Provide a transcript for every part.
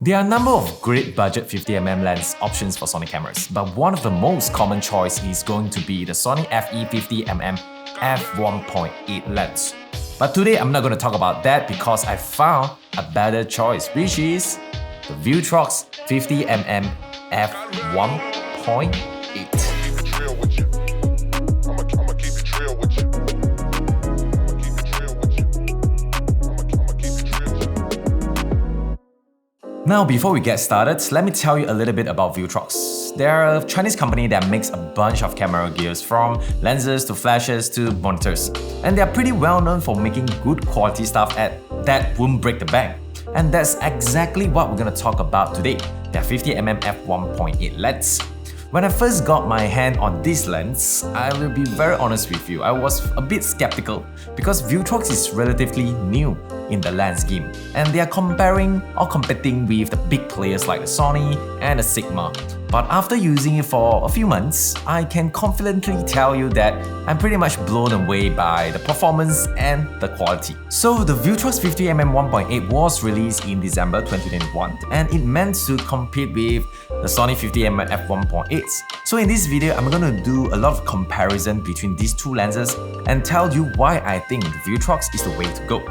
There are a number of great budget 50mm lens options for Sony cameras, but one of the most common choice is going to be the Sony FE 50mm f1.8 lens. But today I'm not going to talk about that because I found a better choice, which is the Viltrox 50mm f1.8. Now, before we get started, let me tell you a little bit about Viltrox. They're a Chinese company that makes a bunch of camera gears, from lenses to flashes to monitors. And they're pretty well known for making good quality stuff that won't break the bank. And that's exactly what we're gonna talk about today, their 50mm f1.8 lens. When I first got my hand on this lens, I will be very honest with you, I was a bit skeptical because Viltrox is relatively new in the lens game and they are competing with the big players like the Sony and the Sigma. But after using it for a few months, I can confidently tell you that I'm pretty much blown away by the performance and the quality. So the Viltrox 50mm 1.8 was released in December 2021 and it meant to compete with the Sony 50mm f1.8. So in this video, I'm gonna do a lot of comparison between these two lenses and tell you why I think the Viltrox is the way to go.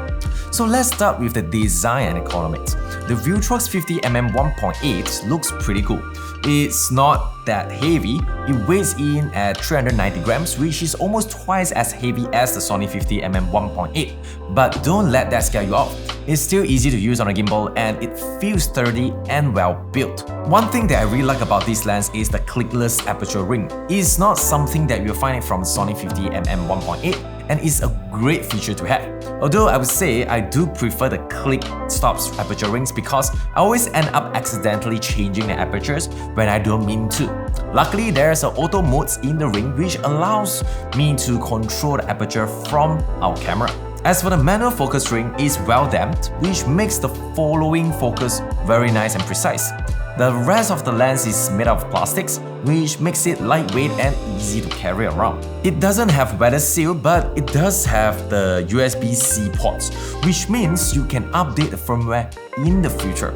So let's start with the design and ergonomics. The Viltrox 50mm 1.8 looks pretty cool. It's not that heavy, it weighs in at 390 grams, which is almost twice as heavy as the Sony 50mm 1.8. But don't let that scare you off. It's still easy to use on a gimbal and it feels sturdy and well built. One thing that I really like about this lens is the clickless aperture ring. It's not something that you'll find it from the Sony 50mm 1.8 and it's a great feature to have. Although I would say I do prefer the click stops aperture rings because I always end up accidentally changing the apertures when I don't mean to. Luckily, there's an auto modes in the ring which allows me to control the aperture from our camera. As for the manual focus ring, it's well damped, which makes the following focus very nice and precise. The rest of the lens is made of plastics, which makes it lightweight and easy to carry around. It doesn't have weather seal, but it does have the USB-C ports, which means you can update the firmware in the future.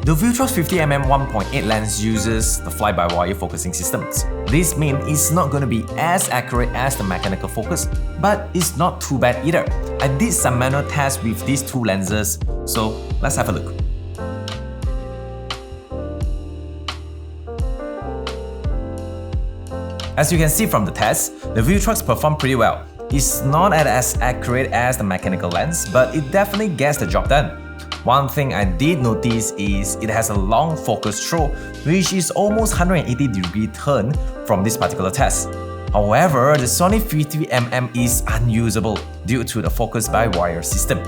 The Viltrox 50mm 1.8 lens uses the fly-by-wire focusing systems. This means it's not going to be as accurate as the mechanical focus, but it's not too bad either. I did some manual tests with these two lenses, so let's have a look. As you can see from the test, the Viltrox performed pretty well. It's not as accurate as the mechanical lens, but it definitely gets the job done. One thing I did notice is it has a long focus throw, which is almost 180-degree turn from this particular test. However, the Sony 50mm is unusable due to the focus-by-wire system.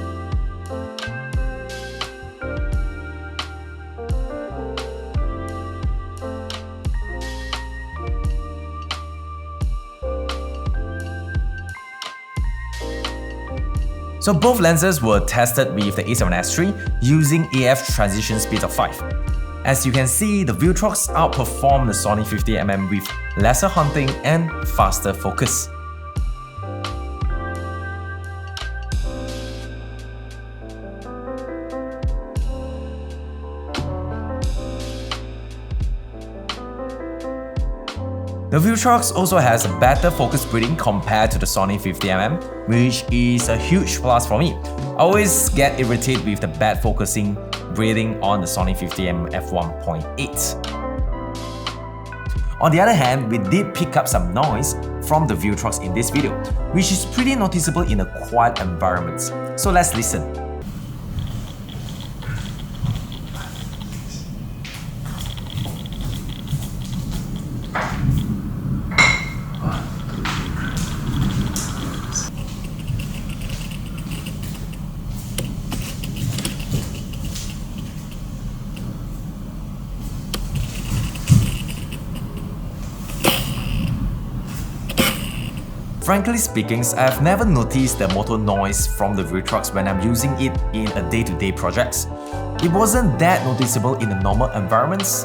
So both lenses were tested with the A7S III using AF transition speed of 5. As you can see, the Viltrox outperformed the Sony 50mm with lesser hunting and faster focus. The Viltrox also has a better focus breathing compared to the Sony 50mm, which is a huge plus for me. I always get irritated with the bad focusing breathing on the Sony 50mm f1.8. On the other hand, we did pick up some noise from the Viltrox in this video, which is pretty noticeable in a quiet environment. So let's listen. Frankly speaking, I've never noticed the motor noise from the Viltrox when I'm using it in a day-to-day projects. It wasn't that noticeable in the normal environments.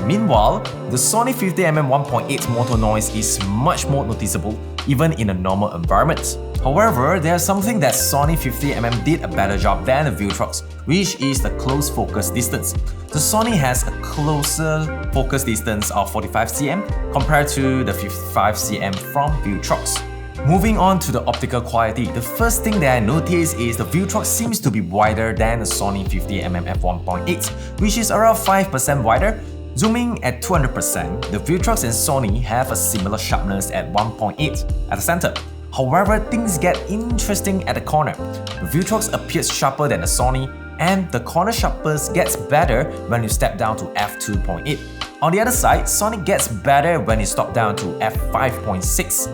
Meanwhile, the Sony 50mm 1.8 motor noise is much more noticeable even in a normal environment. However, there's something that Sony 50mm did a better job than the Viltrox, which is the close focus distance. The Sony has a closer focus distance of 45 cm compared to the 55 cm from Viltrox. Moving on to the optical quality, the first thing that I noticed is the Viltrox seems to be wider than the Sony 50mm f1.8, which is around 5% wider. Zooming at 200%, the Viltrox and Sony have a similar sharpness at 1.8 at the center. However, things get interesting at the corner. The Viltrox appears sharper than the Sony, and the corner sharpness gets better when you step down to f2.8. On the other side, Sony gets better when you stop down to f5.6.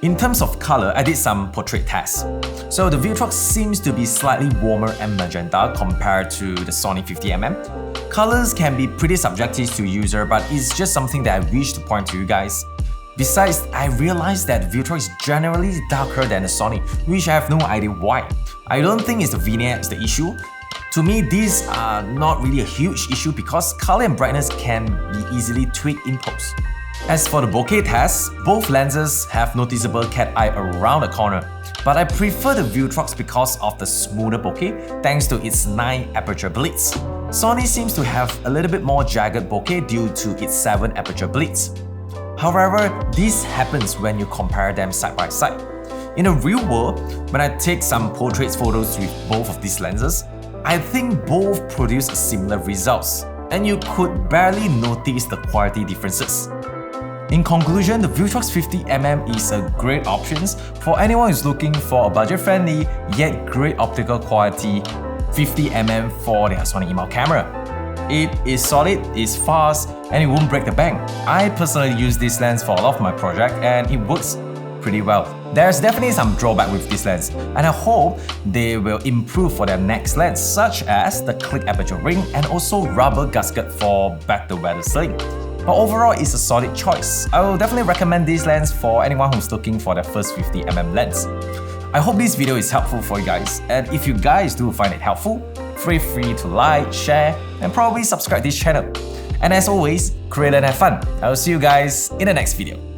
In terms of color, I did some portrait tests. So the Viltrox seems to be slightly warmer and magenta compared to the Sony 50mm. Colors can be pretty subjective to user, but it's just something that I wish to point to you guys. Besides, I realized that Viltrox is generally darker than the Sony, which I have no idea why. I don't think it's the vignette that's the issue. To me, these are not really a huge issue because color and brightness can be easily tweaked in post. As for the bokeh test, both lenses have noticeable cat eye around the corner, but I prefer the Viltrox because of the smoother bokeh thanks to its 9 aperture blades. Sony seems to have a little bit more jagged bokeh due to its 7 aperture blades. However, this happens when you compare them side by side. In the real world, when I take some portrait photos with both of these lenses, I think both produce similar results, and you could barely notice the quality differences. In conclusion, the Viltrox 50mm is a great option for anyone who's looking for a budget-friendly yet great optical quality 50mm for their Sony EMOUNT camera. It is solid, it's fast, and it won't break the bank. I personally use this lens for a lot of my projects and it works pretty well. There's definitely some drawback with this lens, and I hope they will improve for their next lens, such as the click aperture ring and also rubber gasket for better weather sling. But overall, it's a solid choice. I will definitely recommend this lens for anyone who's looking for their first 50mm lens. I hope this video is helpful for you guys, and if you guys do find it helpful, feel free to like, share, and probably subscribe this channel. And as always, create and have fun. I will see you guys in the next video.